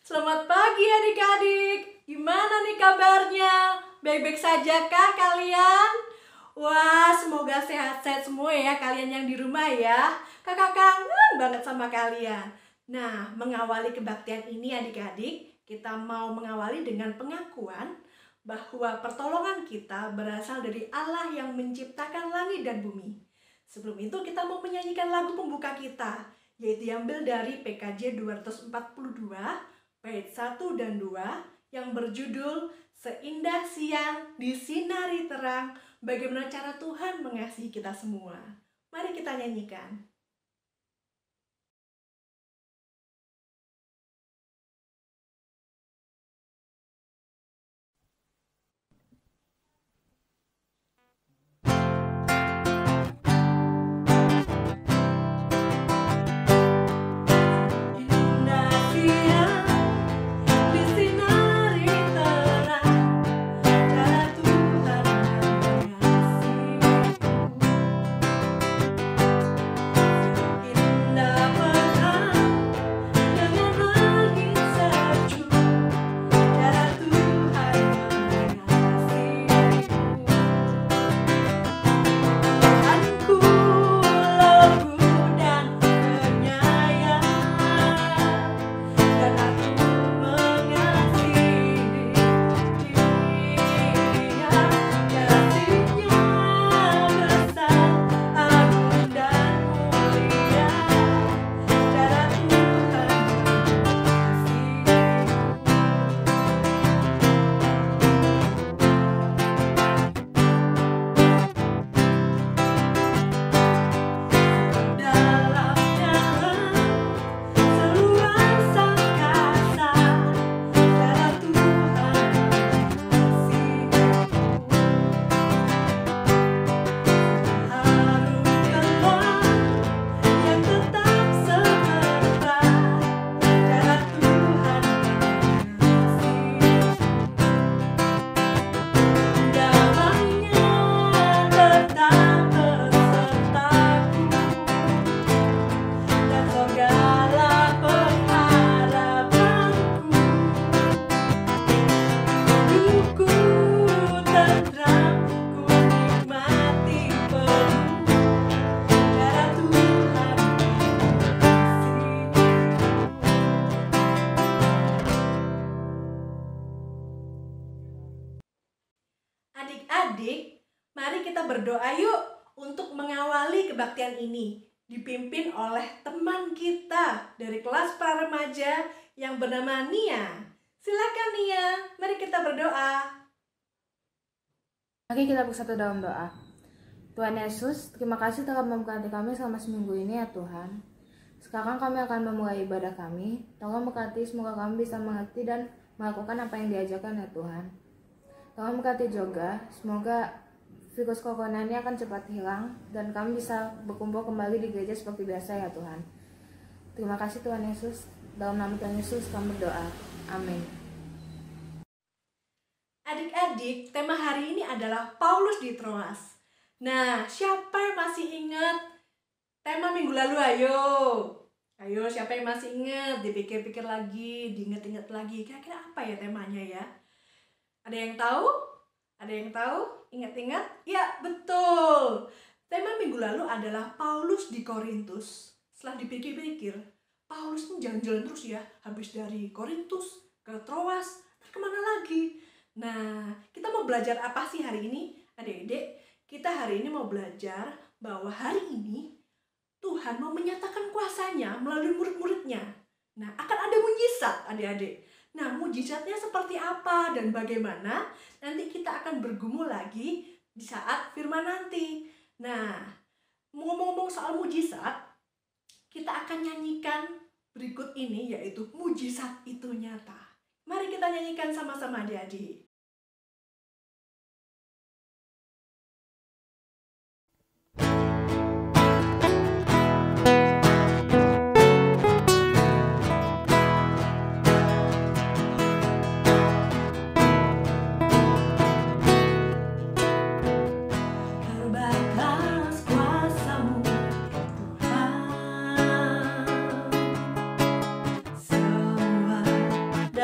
Selamat pagi adik-adik. Gimana nih kabarnya? Baik-baik saja kah kalian? Wah, semoga sehat-sehat semua ya kalian yang di rumah ya. Kakak kangen banget sama kalian. Nah, mengawali kebaktian ini adik-adik, kita mau mengawali dengan pengakuan bahwa pertolongan kita berasal dari Allah yang menciptakan langit dan bumi. Sebelum itu kita mau menyanyikan lagu pembuka kita, yaitu diambil dari PKJ 242 bait 1 dan 2 yang berjudul Seindah Siang Disinari Terang, bagaimana cara Tuhan mengasihi kita semua. Mari kita nyanyikan. Adik-adik, mari kita berdoa yuk untuk mengawali kebaktian ini, dipimpin oleh teman kita dari kelas praremaja yang bernama Nia. Silakan Nia, mari kita berdoa. Mari kita bersatu dalam doa. Tuhan Yesus, terima kasih telah memberkati kami selama seminggu ini ya Tuhan. Sekarang kami akan memulai ibadah kami. Tolong berkati, semoga kami bisa mengerti dan melakukan apa yang diajarkan ya Tuhan. Tolong berkati juga, semoga virus corona ini akan cepat hilang dan kami bisa berkumpul kembali di gereja seperti biasa ya Tuhan. Terima kasih Tuhan Yesus, dalam nama Tuhan Yesus kami berdoa. Amin. Adik-adik, tema hari ini adalah Paulus di Troas. Nah, siapa yang masih ingat tema minggu lalu? Ayo, siapa yang masih ingat? Dipikir-pikir lagi, diingat-ingat lagi. Kira-kira apa ya temanya ya? Ada yang tahu? Ada yang tahu? Ingat-ingat? Ya, betul. Tema minggu lalu adalah Paulus di Korintus. Setelah dipikir-pikir, Paulus ini jalan-jalan terus ya. Habis dari Korintus ke Troas, kemana lagi? Nah, kita mau belajar apa sih hari ini? Adik-adik, kita hari ini mau belajar bahwa hari ini Tuhan mau menyatakan kuasanya melalui murid-muridnya. Nah, akan ada mujizat adik-adik. Nah, mujizatnya seperti apa dan bagaimana? Nanti kita akan bergumul lagi di saat firman nanti. Nah, ngomong-ngomong soal mujizat, kita akan nyanyikan berikut ini, yaitu Mujizat Itu Nyata. Mari kita nyanyikan sama-sama adik-adik.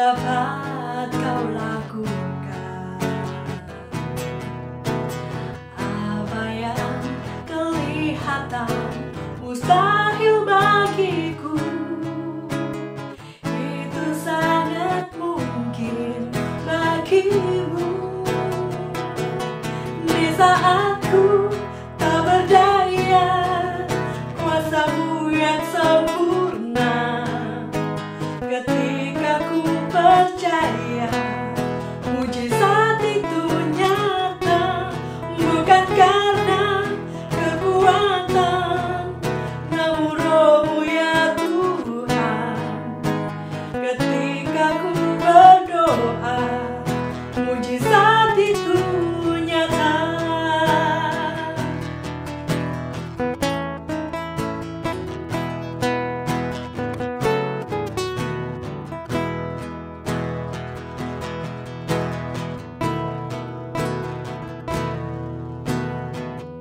dapat kau lakukan. Apa yang kelihatan mustahil bagiku, itu sangat mungkin bagimu. Di saat ku tak berdaya, kuasa-Mu yang sempurna. Ketika ku percaya mujizat itu nyata, bukan karena kekuatan, namun Roh-Mu ya Tuhan. Ketika ku berdoa, mujizat itu nyata.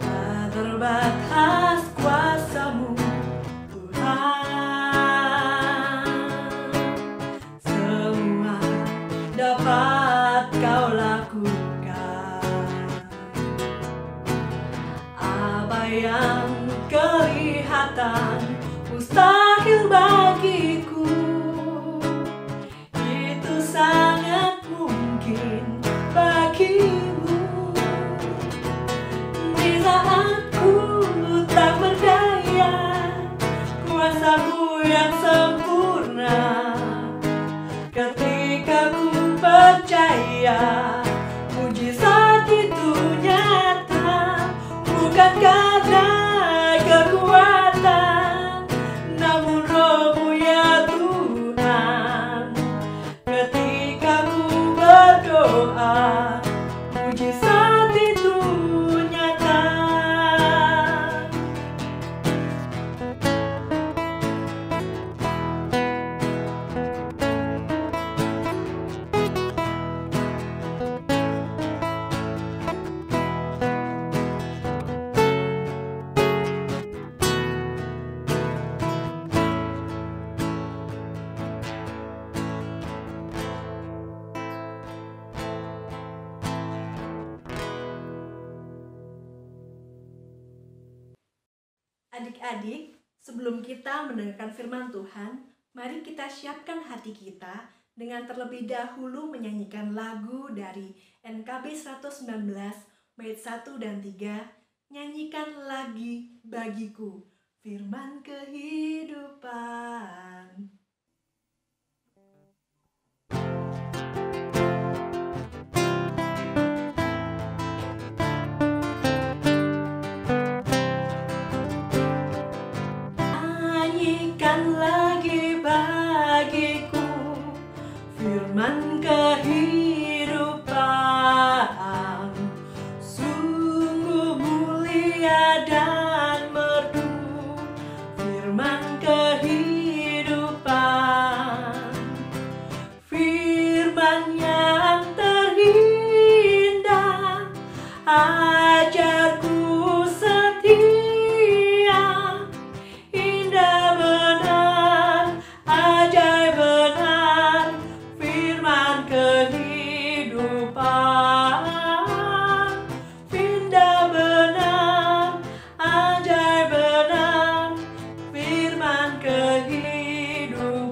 Tak terbatas kuasa-Mu Tuhan, semua dapat kau lakukan. Apa yang kelihatan mustahil bagiku, itu sangat mungkin bagimu. Di saat ku tak berdaya, kuasa-Mu yang sempurna. Ketika ku percaya mujizat itu nyata, bukan karena kekuatan, namun Roh-Mu ya Tuhan. Ketika ku berdoa, mujizat itu nyata. Adik-adik, sebelum kita mendengarkan firman Tuhan, mari kita siapkan hati kita dengan terlebih dahulu menyanyikan lagu dari NKB 119 bait 1 dan 3, nyanyikan lagi bagiku firman kehidupan. Nyanyikan lagi bagiku firman kehidupan, sungguh mulia dan merdu firman kehidupan, firman yang terindah, ajarku setia, indah benar, ajaib benar, firman kehidupan, indah benar, ajaib benar, firman kehidupan.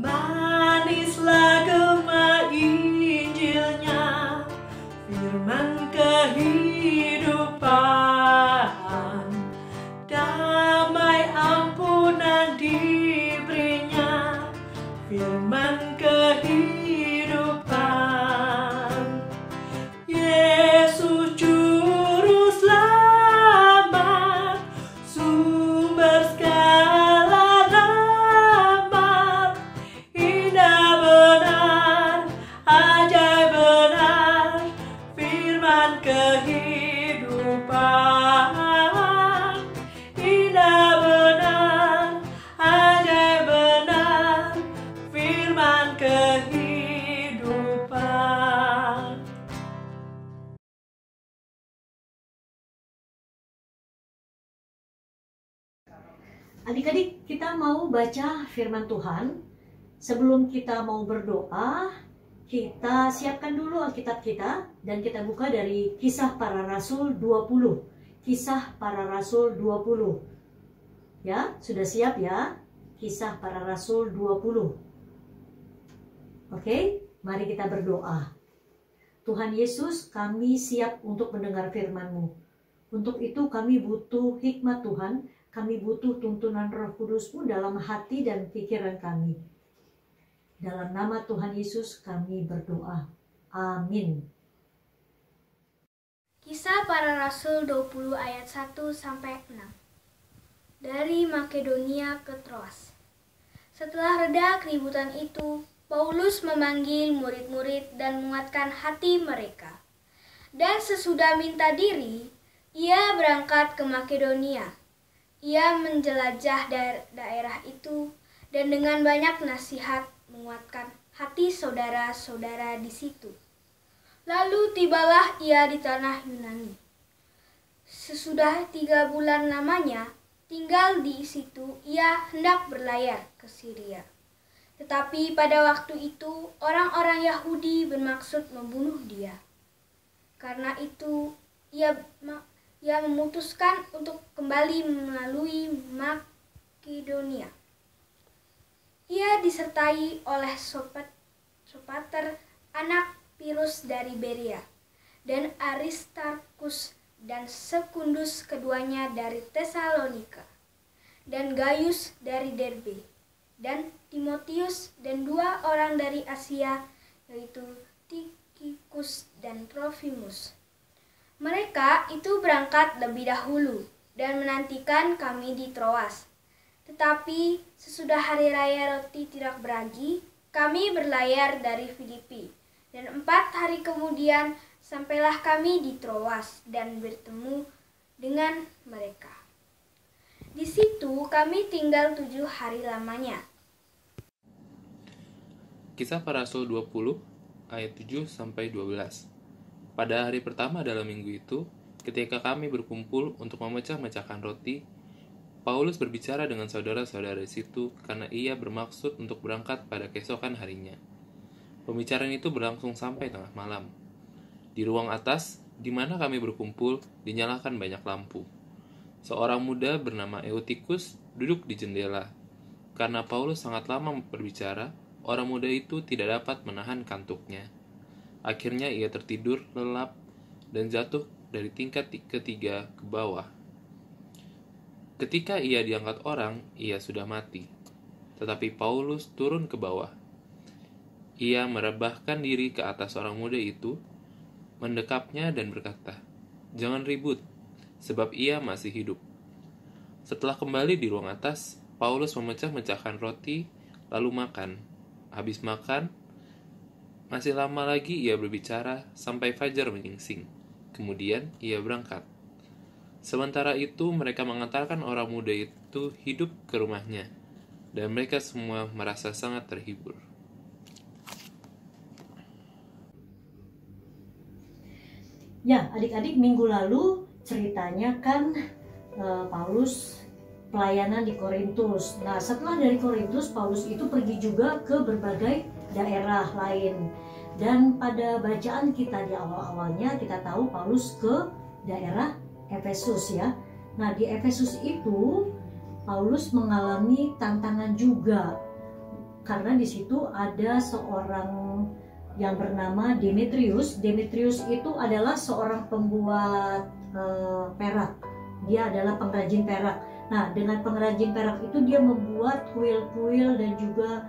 Manislah gema Injilnya, firman kehidupan, damai ampunan diberinya, firman kehidupan. Yesus juru selamat, sumber segala rahmat, indah benar, ajaib benar, firman kehidupan, indah benar, ajaib benar, firman kehidupan. adik-adik, kita mau baca firman Tuhan. Sebelum kita mau berdoa, kita siapkan dulu Alkitab kita dan kita buka dari Kisah Para Rasul 20. Kisah Para Rasul 20. Ya, sudah siap ya? Kisah Para Rasul 20. Oke, mari kita berdoa. Tuhan Yesus, kami siap untuk mendengar firman-Mu. Untuk itu kami butuh hikmat Tuhan, kami butuh tuntunan Roh Kudus-Mu dalam hati dan pikiran kami. Dalam nama Tuhan Yesus kami berdoa. Amin. Kisah Para Rasul 20 ayat 1-6. Dari Makedonia ke Troas. Setelah reda keributan itu, Paulus memanggil murid-murid dan menguatkan hati mereka. Dan sesudah minta diri, ia berangkat ke Makedonia. Ia menjelajah daerah itu dan dengan banyak nasihat menguatkan hati saudara-saudara di situ. Lalu tibalah ia di tanah Yunani. Sesudah 3 bulan lamanya tinggal di situ, ia hendak berlayar ke Syria. Tetapi pada waktu itu orang-orang Yahudi bermaksud membunuh dia. Karena itu ia memutuskan untuk kembali melalui Makedonia. Ia disertai oleh Sopater anak Pirus dari Berea, dan Aristarkus dan Sekundus keduanya dari Tesalonika, dan Gaius dari Derbe, dan Timotius dan 2 orang dari Asia, yaitu Tikhikus dan Trofimus. Mereka itu berangkat lebih dahulu dan menantikan kami di Troas. Tetapi sesudah hari raya roti tidak beragi, kami berlayar dari Filipi. Dan 4 hari kemudian sampailah kami di Troas dan bertemu dengan mereka. Di situ kami tinggal 7 hari lamanya. Kisah Para Rasul 20 ayat 7-12. Pada hari pertama dalam minggu itu, ketika kami berkumpul untuk memecah-mecahkan roti, Paulus berbicara dengan saudara-saudara di situ karena ia bermaksud untuk berangkat pada keesokan harinya. Pembicaraan itu berlangsung sampai tengah malam. Di ruang atas, di mana kami berkumpul, dinyalakan banyak lampu. Seorang muda bernama Eutikus duduk di jendela. Karena Paulus sangat lama berbicara, orang muda itu tidak dapat menahan kantuknya. Akhirnya ia tertidur lelap dan jatuh dari tingkat ketiga ke bawah. Ketika ia diangkat orang, ia sudah mati. Tetapi Paulus turun ke bawah. Ia merebahkan diri ke atas orang muda itu, mendekapnya dan berkata, "Jangan ribut, sebab ia masih hidup." Setelah kembali di ruang atas, Paulus memecah-mecahkan roti, lalu makan. Habis makan, masih lama lagi ia berbicara sampai fajar menyingsing. Kemudian ia berangkat. Sementara itu mereka mengantarkan orang muda itu hidup ke rumahnya, dan mereka semua merasa sangat terhibur. Ya, adik-adik, minggu lalu ceritanya kan Paulus pelayanan di Korintus. Nah, setelah dari Korintus, Paulus itu pergi juga ke berbagai daerah lain. Dan pada bacaan kita di awal-awalnya, kita tahu Paulus ke daerah Efesus ya. Nah, di Efesus itu Paulus mengalami tantangan juga. Karena di situ ada seorang yang bernama Demetrius. Demetrius itu adalah seorang pembuat perak. Dia adalah pengrajin perak. Nah, dengan pengrajin perak itu dia membuat kuil-kuil dan juga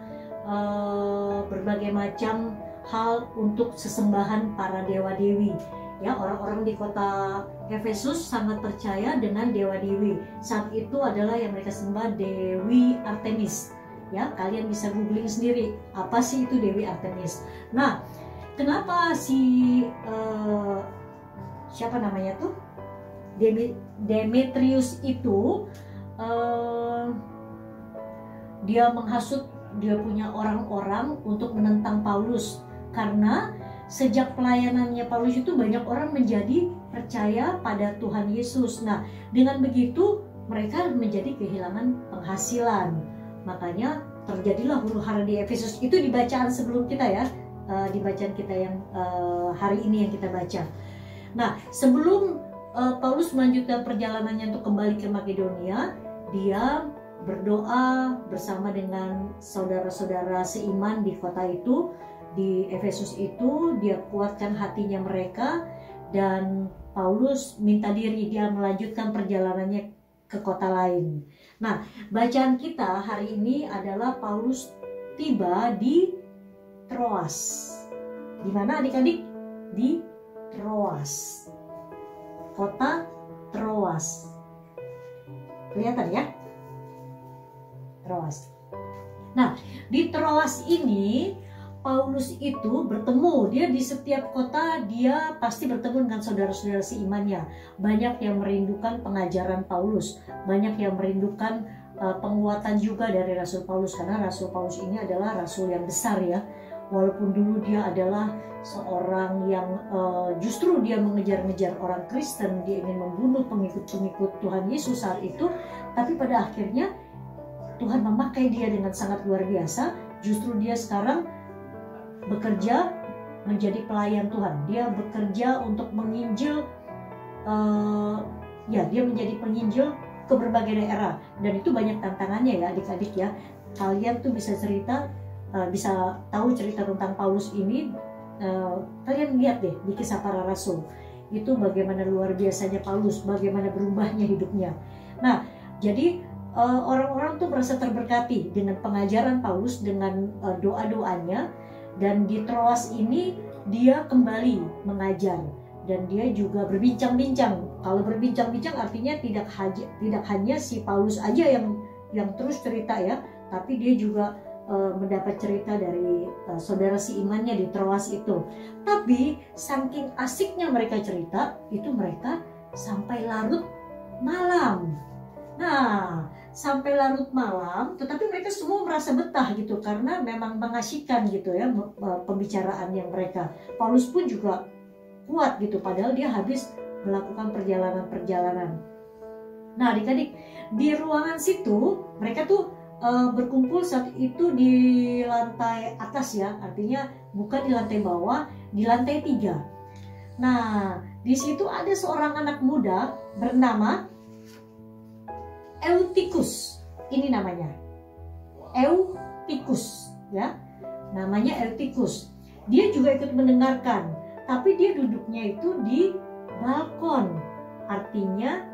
berbagai macam hal untuk sesembahan para dewa-dewi. Ya, orang-orang di kota Efesus sangat percaya dengan dewa-dewi. Saat itu adalah yang mereka sembah Dewi Artemis. Ya, kalian bisa googling sendiri apa sih itu Dewi Artemis. Nah, kenapa siapa namanya tuh Demetrius itu dia menghasut, dia punya orang-orang untuk menentang Paulus, karena sejak pelayanannya Paulus itu banyak orang menjadi percaya pada Tuhan Yesus. Nah, dengan begitu mereka menjadi kehilangan penghasilan. Makanya terjadilah huru-hara di Efesus. Itu di bacaan sebelum kita ya, di bacaan kita yang hari ini yang kita baca. Nah, sebelum Paulus melanjutkan perjalanannya untuk kembali ke Makedonia, dia berdoa bersama dengan saudara-saudara seiman di kota itu, di Efesus itu. Dia kuatkan hatinya mereka, dan Paulus minta diri dia melanjutkan perjalanannya ke kota lain. Nah, bacaan kita hari ini adalah Paulus tiba di Troas. Di mana adik-adik? Di Troas. Kota Troas. Kelihatan ya? Troas. Nah, di Troas ini Paulus itu bertemu, dia di setiap kota dia pasti bertemu dengan saudara-saudara seimannya. Banyak yang merindukan pengajaran Paulus, banyak yang merindukan penguatan juga dari Rasul Paulus, karena Rasul Paulus ini adalah rasul yang besar ya. Walaupun dulu dia adalah seorang yang justru dia mengejar-ngejar orang Kristen, dia ingin membunuh pengikut-pengikut Tuhan Yesus saat itu, tapi pada akhirnya Tuhan memakai dia dengan sangat luar biasa. Justru dia sekarang bekerja menjadi pelayan Tuhan. Dia bekerja untuk menginjil, dia menjadi penginjil ke berbagai daerah, dan itu banyak tantangannya ya adik-adik ya. Kalian tuh bisa cerita, bisa tahu cerita tentang Paulus ini. Kalian lihat deh di Kisah Para Rasul itu bagaimana luar biasanya Paulus, bagaimana berubahnya hidupnya. Nah, jadi orang-orang tuh merasa terberkati dengan pengajaran Paulus, dengan doa-doanya. Dan di Troas ini dia kembali mengajar, dan dia juga berbincang-bincang. Kalau berbincang-bincang artinya tidak hanya si Paulus aja yang terus cerita ya, tapi dia juga mendapat cerita dari saudara seimannya di Troas itu. Tapi saking asiknya mereka cerita, itu mereka sampai larut malam. Nah, sampai larut malam, tetapi mereka semua merasa betah gitu, karena memang mengasihkan gitu ya pembicaraan yang mereka. Paulus pun juga kuat gitu, padahal dia habis melakukan perjalanan-perjalanan. Nah adik-adik, di ruangan situ mereka tuh berkumpul saat itu di lantai atas ya, artinya bukan di lantai bawah, di lantai 3. Nah, di situ ada seorang anak muda bernama Eutikus, ini namanya Eutikus ya, namanya Eutikus. Dia juga ikut mendengarkan, tapi dia duduknya itu di balkon, artinya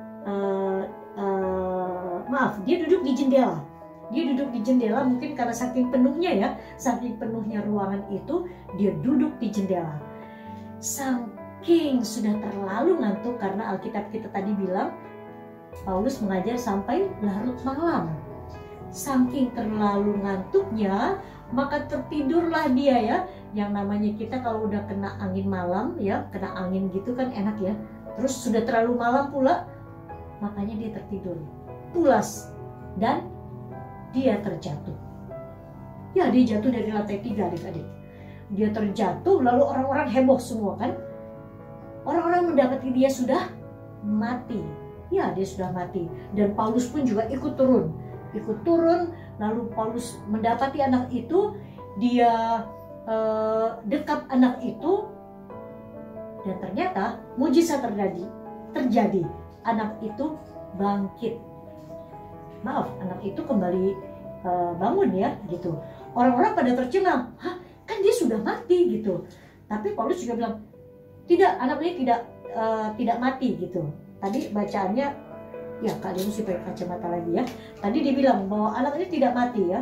dia duduk di jendela. Dia duduk di jendela mungkin karena saking penuhnya ya, saking penuhnya ruangan itu, dia duduk di jendela. Saking sudah terlalu ngantuk, karena Alkitab kita tadi bilang Paulus mengajar sampai larut malam. Saking terlalu ngantuknya, maka tertidurlah dia ya. Yang namanya kita kalau udah kena angin malam ya, kena angin gitu kan enak ya. Terus sudah terlalu malam pula, makanya dia tertidur pulas dan dia terjatuh. Ya, dia jatuh dari lantai 3 adik-adik. Dia terjatuh, lalu orang-orang heboh semua kan. Orang-orang mendapati dia sudah mati. Ya, dia sudah mati. Dan Paulus pun juga ikut turun. Lalu Paulus mendapati anak itu, dia dekap anak itu, dan ternyata mujizat terjadi. Anak itu bangkit. Maaf, anak itu kembali bangun ya, gitu. Orang-orang pada tercengang, hah, kan dia sudah mati gitu. Tapi Paulus juga bilang, tidak, anak ini tidak mati gitu. Tadi bacaannya, ya Kak Dia mesti pakai kacamata lagi ya. Tadi dibilang bahwa anak ini tidak mati ya.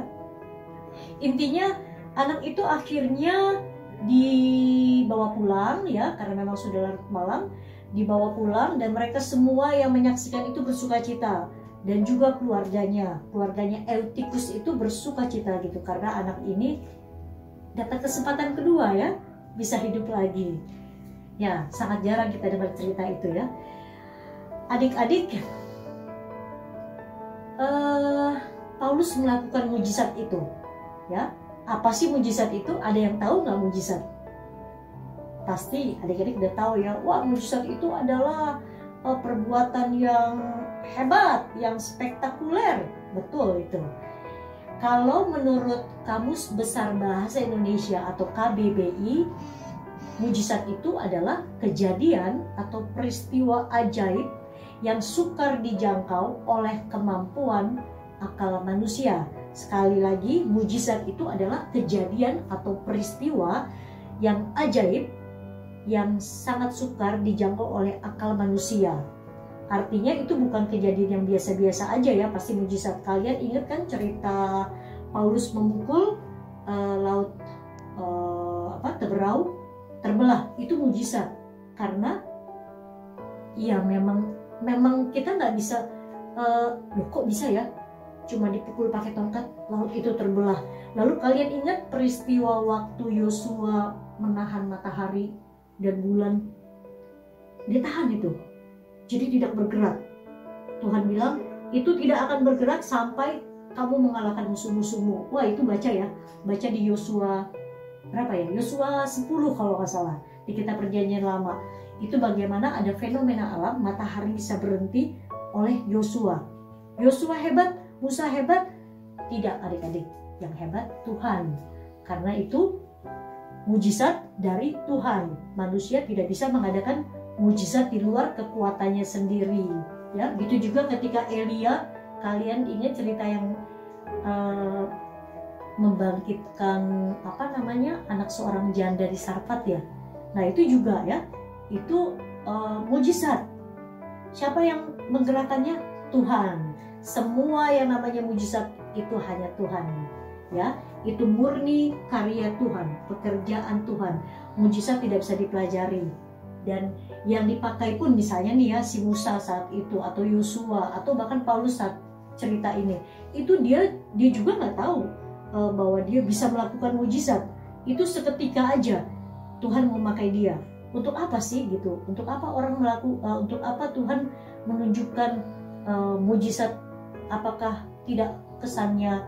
Intinya anak itu akhirnya dibawa pulang ya, karena memang sudah larut malam. Dibawa pulang, dan mereka semua yang menyaksikan itu bersukacita. Dan juga keluarganya Eutikus itu bersukacita gitu, karena anak ini dapat kesempatan kedua ya, bisa hidup lagi. Ya, sangat jarang kita dengar cerita itu ya. Adik-adik, Paulus melakukan mujizat itu ya. Apa sih mujizat itu? Ada yang tahu nggak mujizat? Pasti adik-adik udah tahu ya. Wah, mujizat itu adalah perbuatan yang hebat, yang spektakuler. Betul itu. Kalau menurut Kamus Besar Bahasa Indonesia atau KBBI, mujizat itu adalah kejadian atau peristiwa ajaib yang sukar dijangkau oleh kemampuan akal manusia. Sekali lagi, mujizat itu adalah kejadian atau peristiwa yang ajaib yang sangat sukar dijangkau oleh akal manusia. Artinya itu bukan kejadian yang biasa-biasa aja ya, pasti mujizat. Kalian ingat kan cerita Paulus memukul laut Teberau terbelah, itu mujizat. Karena ya memang kita nggak bisa, loh kok bisa ya, cuma dipukul pakai tongkat laut itu terbelah. Lalu kalian ingat peristiwa waktu Yosua menahan matahari dan bulan, dia tahan itu, jadi tidak bergerak. Tuhan bilang itu tidak akan bergerak sampai kamu mengalahkan musuh-musuhmu. Wah, itu baca ya, baca di Yosua berapa ya, Yosua 10 kalau nggak salah, di kitab Perjanjian Lama. Itu bagaimana ada fenomena alam, matahari bisa berhenti oleh Yosua. Yosua hebat, Musa hebat? Tidak adik-adik, yang hebat Tuhan. Karena itu mujizat dari Tuhan. Manusia tidak bisa mengadakan mujizat di luar kekuatannya sendiri. Ya, gitu juga ketika Elia, kalian ingat cerita yang membangkitkan anak seorang janda di Sarfat ya. Nah itu juga ya, itu mujizat. Siapa yang menggerakkannya? Tuhan. Semua yang namanya mujizat itu hanya Tuhan ya. Itu murni karya Tuhan, pekerjaan Tuhan. Mujizat tidak bisa dipelajari. Dan yang dipakai pun misalnya nih ya, si Musa saat itu, atau Yosua, atau bahkan Paulus saat cerita ini, itu dia juga nggak tahu bahwa dia bisa melakukan mujizat. Itu seketika aja Tuhan memakai dia. Untuk apa sih gitu? Untuk apa orang untuk apa Tuhan menunjukkan mujizat? Apakah tidak kesannya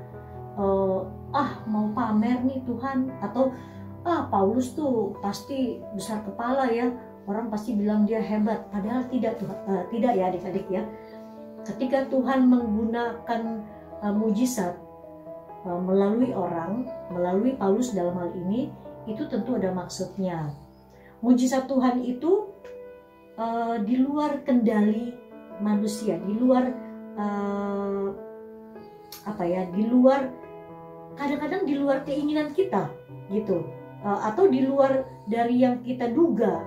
mau pamer nih Tuhan, atau Paulus tuh pasti besar kepala ya, orang pasti bilang dia hebat, padahal tidak tidak ya adik-adik ya. Ketika Tuhan menggunakan mujizat melalui orang, melalui Paulus dalam hal ini, itu tentu ada maksudnya. Mujizat Tuhan itu di luar kendali manusia, di luar di luar, kadang-kadang di luar keinginan kita gitu, atau di luar dari yang kita duga,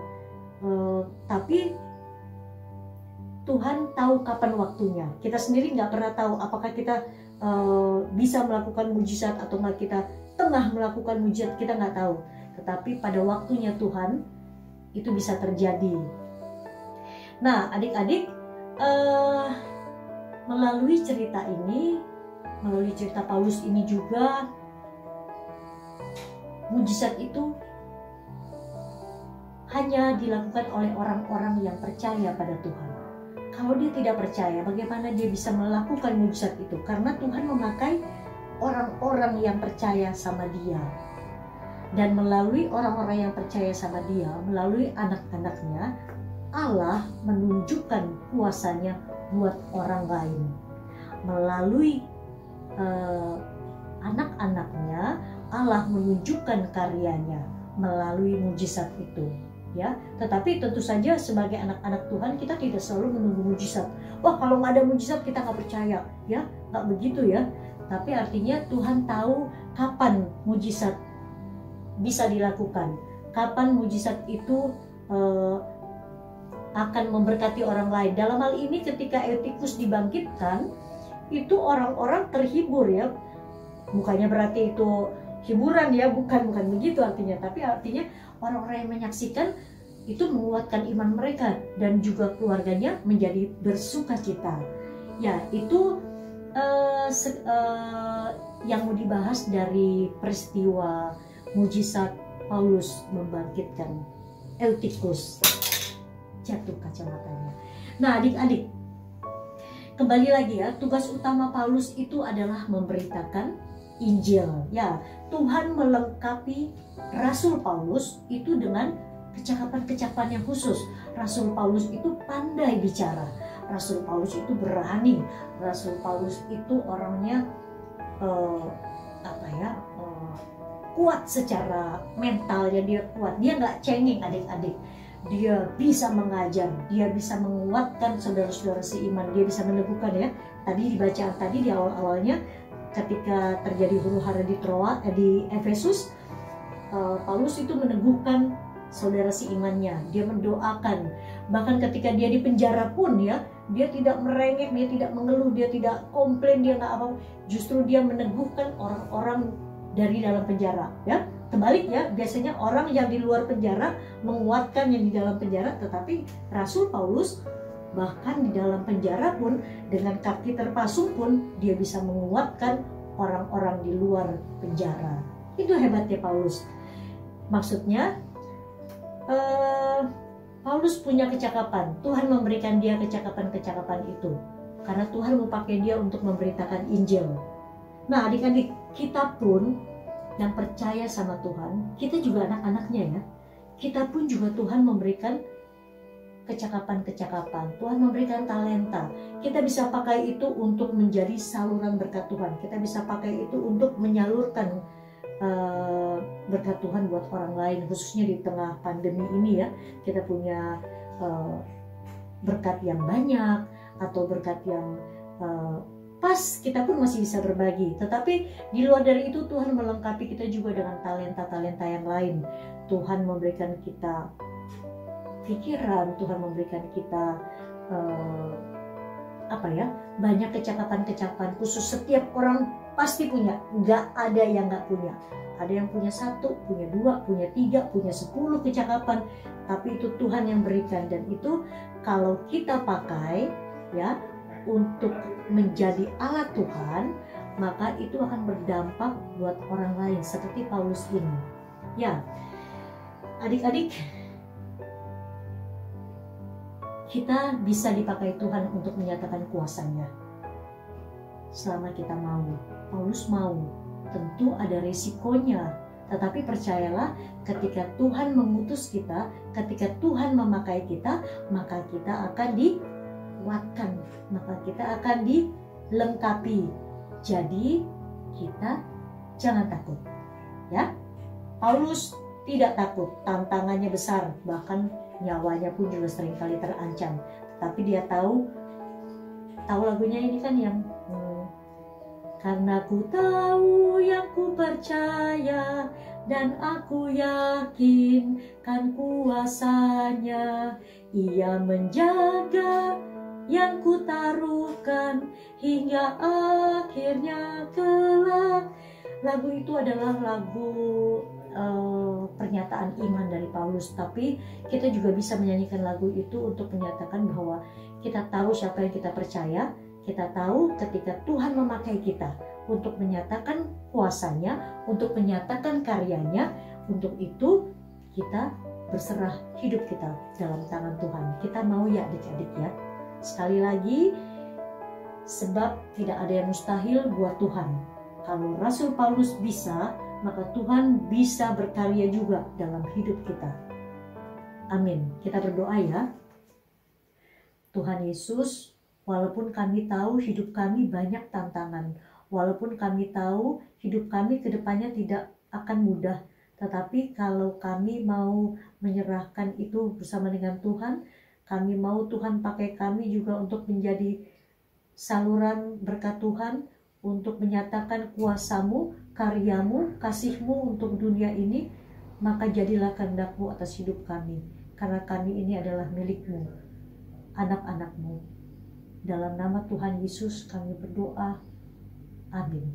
tapi Tuhan tahu kapan waktunya. Kita sendiri nggak pernah tahu apakah kita bisa melakukan mujizat atau nggak, kita tengah melakukan mujizat, kita nggak tahu. Tetapi pada waktunya Tuhan itu bisa terjadi. Nah adik-adik, melalui cerita ini, melalui cerita Paulus ini juga, mujizat itu hanya dilakukan oleh orang-orang yang percaya pada Tuhan. Kalau dia tidak percaya, bagaimana dia bisa melakukan mujizat itu? Karena Tuhan memakai orang-orang yang percaya sama dia. Dan melalui orang-orang yang percaya sama dia, melalui anak-anaknya, Allah menunjukkan kuasanya buat orang lain. Melalui anak-anaknya, Allah menunjukkan karyanya melalui mujizat itu. Ya, tetapi tentu saja sebagai anak-anak Tuhan kita tidak selalu menunggu mujizat. Wah, kalau nggak ada mujizat kita nggak percaya, ya, nggak begitu ya. Tapi artinya Tuhan tahu kapan mujizat bisa dilakukan, kapan mujizat itu akan memberkati orang lain. Dalam hal ini ketika Eutikus dibangkitkan, itu orang-orang terhibur ya. Bukannya berarti itu hiburan ya, bukan begitu artinya, tapi artinya orang-orang yang menyaksikan itu menguatkan iman mereka dan juga keluarganya menjadi bersukacita. Ya, itu yang mau dibahas dari peristiwa mujizat Paulus membangkitkan Eutikus, jatuh kacamatanya. Nah adik-adik, kembali lagi ya, tugas utama Paulus itu adalah memberitakan Injil. Ya, Tuhan melengkapi Rasul Paulus itu dengan kecakapan-kecakapan yang khusus. Rasul Paulus itu pandai bicara. Rasul Paulus itu berani, Rasul Paulus itu orangnya kuat secara mentalnya, dia kuat, dia nggak cengeng adik-adik, dia bisa mengajar, dia bisa menguatkan saudara-saudara seiman, dia bisa meneguhkan ya. Tadi dibacaan tadi di awal-awalnya ketika terjadi huru-hara di Efesus, Paulus itu meneguhkan saudara seimannya, dia mendoakan, bahkan ketika dia di penjara pun ya, dia tidak merengek, dia tidak mengeluh, dia tidak komplain, dia nggak apa, justru dia meneguhkan orang-orang dari dalam penjara ya. Kebalik ya, biasanya orang yang di luar penjara menguatkan yang di dalam penjara, tetapi Rasul Paulus bahkan di dalam penjara pun dengan kaki terpasung pun dia bisa menguatkan orang-orang di luar penjara. Itu hebatnya Paulus. Maksudnya Paulus punya kecakapan, Tuhan memberikan dia kecakapan-kecakapan itu karena Tuhan mau pakai dia untuk memberitakan Injil. Nah adik-adik, kita pun yang percaya sama Tuhan, kita juga anak-anaknya ya, kita pun juga Tuhan memberikan kecakapan-kecakapan, Tuhan memberikan talenta. Kita bisa pakai itu untuk menjadi saluran berkat Tuhan, kita bisa pakai itu untuk menyalurkan berkat Tuhan buat orang lain, khususnya di tengah pandemi ini ya. Kita punya berkat yang banyak atau berkat yang pas, kita pun masih bisa berbagi. Tetapi di luar dari itu Tuhan melengkapi kita juga dengan talenta-talenta yang lain. Tuhan memberikan kita pikiran, Tuhan memberikan kita banyak kecakapan-kecakapan khusus. Setiap orang pasti punya, nggak ada yang nggak punya. Ada yang punya 1, punya 2, punya 3, punya 10 kecakapan, tapi itu Tuhan yang berikan. Dan itu kalau kita pakai ya untuk menjadi alat Tuhan, maka itu akan berdampak buat orang lain seperti Paulus ini. Ya, adik-adik, kita bisa dipakai Tuhan untuk menyatakan kuasanya. Selama kita mau, Paulus mau, tentu ada resikonya. Tetapi percayalah, ketika Tuhan mengutus kita, ketika Tuhan memakai kita, maka kita akan dikuatkan, maka kita akan dilengkapi. Jadi kita jangan takut ya. Paulus tidak takut, tantangannya besar, bahkan nyawanya pun juga seringkali terancam. Tapi dia tahu lagunya ini kan yang karena ku tahu yang ku percaya dan aku yakin kan kuasanya, ia menjaga yang ku taruhkan hingga akhirnya kelak. Lagu itu adalah lagu pernyataan iman dari Paulus, tapi kita juga bisa menyanyikan lagu itu untuk menyatakan bahwa kita tahu siapa yang kita percaya, kita tahu ketika Tuhan memakai kita untuk menyatakan kuasanya, untuk menyatakan karyanya. Untuk itu kita berserah hidup kita dalam tangan Tuhan. Kita mau ya adik-adik ya. Sekali lagi, sebab tidak ada yang mustahil buat Tuhan. Kalau Rasul Paulus bisa, maka Tuhan bisa berkarya juga dalam hidup kita. Amin. Kita berdoa ya. Tuhan Yesus, walaupun kami tahu hidup kami banyak tantangan, walaupun kami tahu hidup kami ke depannya tidak akan mudah, tetapi kalau kami mau menyerahkan itu bersama dengan Tuhan, kami mau Tuhan pakai kami juga untuk menjadi saluran berkat Tuhan, untuk menyatakan kuasa-Mu, karyamu, kasih-Mu untuk dunia ini, maka jadilah kehendak-Mu atas hidup kami, karena kami ini adalah milik-Mu, anak-anak-Mu. Dalam nama Tuhan Yesus kami berdoa, amin.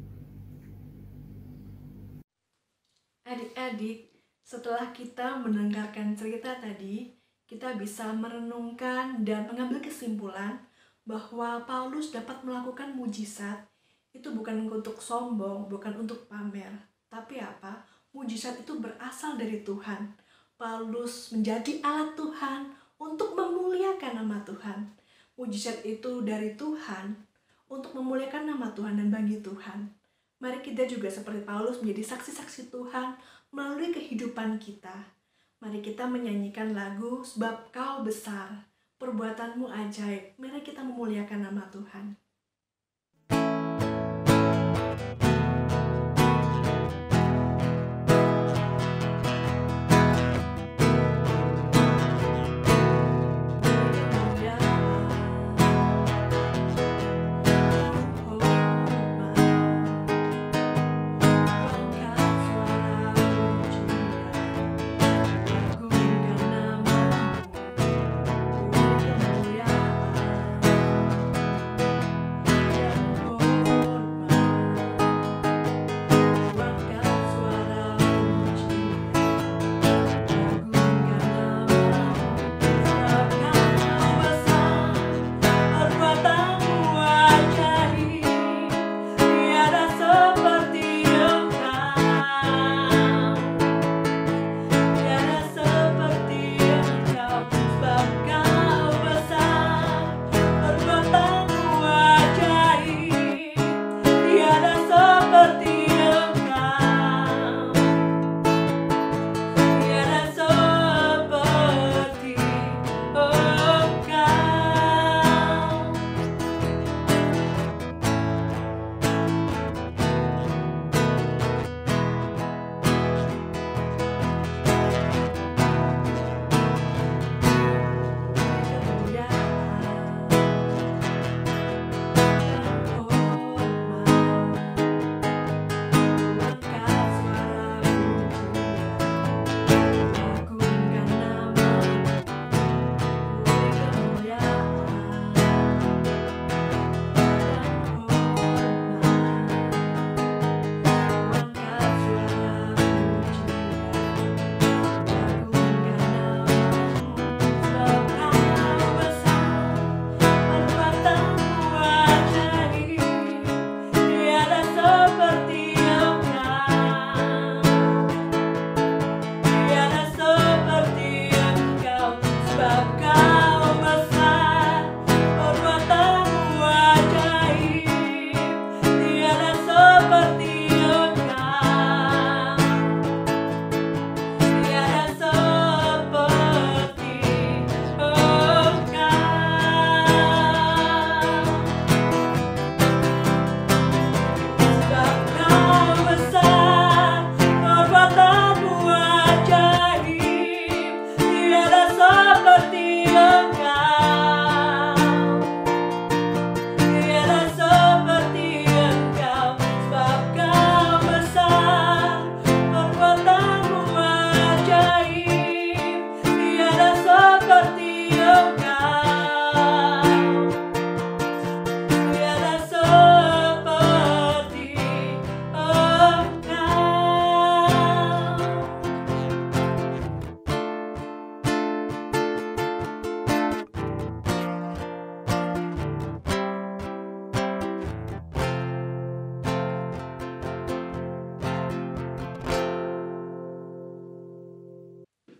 Adik-adik, setelah kita mendengarkan cerita tadi, kita bisa merenungkan dan mengambil kesimpulan bahwa Paulus dapat melakukan mujizat. Itu bukan untuk sombong, bukan untuk pamer, tapi apa? Mujizat itu berasal dari Tuhan. Paulus menjadi alat Tuhan untuk memuliakan nama Tuhan. Mujizat itu dari Tuhan untuk memuliakan nama Tuhan dan bagi Tuhan. Mari kita juga seperti Paulus menjadi saksi-saksi Tuhan melalui kehidupan kita. Mari kita menyanyikan lagu Sebab Kau Besar. Perbuatanmu ajaib. Mari kita memuliakan nama Tuhan.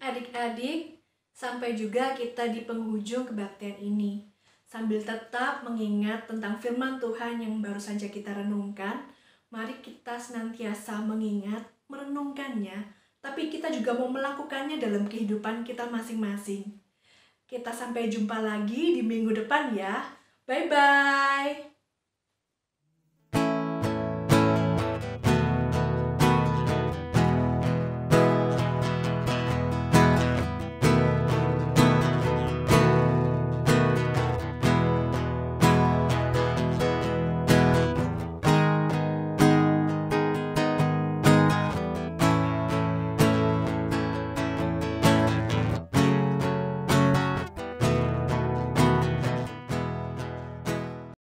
Adik-adik, sampai juga kita di penghujung kebaktian ini. Sambil tetap mengingat tentang firman Tuhan yang baru saja kita renungkan, mari kita senantiasa mengingat, merenungkannya, tapi kita juga mau melakukannya dalam kehidupan kita masing-masing. Kita sampai jumpa lagi di minggu depan ya. Bye-bye.